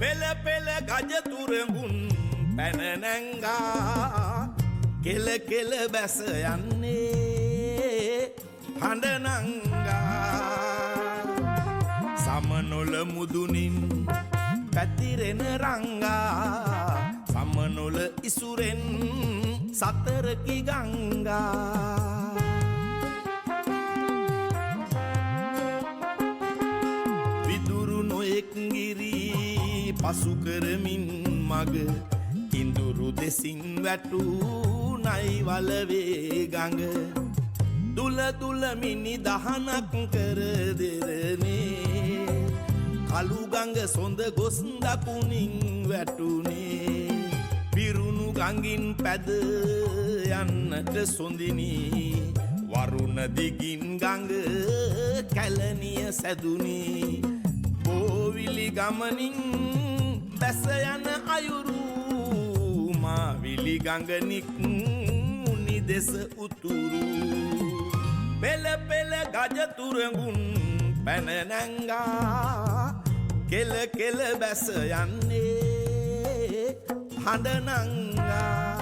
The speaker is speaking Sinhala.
පෙළ පෙළ ගජ තුරඟුන් පැන නැංගා කෙල කෙල බැස යන්නේ හඬ නංගා සමනොල මුදුනින් පැතිරෙන රංගා සමනොල ඉසුරෙන් සතරකි ගංගා විදුරු නොයෙක් ගිරි පසු කරමින් මග ඉඳුරු දෙසින් වැටූ නයිවල වේ ගඟ දුල දුල මිනි දහනක් කර දෙරනේ කළු ගඟ සොඳ ගොස් දකුණින් වැටුනේ පිරුණු ගඟින් පැද යන්නට සොඳිනි වරුණ දිගින් ගඟ කැලණිය සැදුනි බෝවිලි ගමනින් බැස යන අයුරු මාවිලි ගඟනික් මුනි දෙස උතුරු පෙළ පෙළ ගජ තුරඟුන් පැන නැංගා කෙල කෙල බැස යන්නේ හඬ නංගා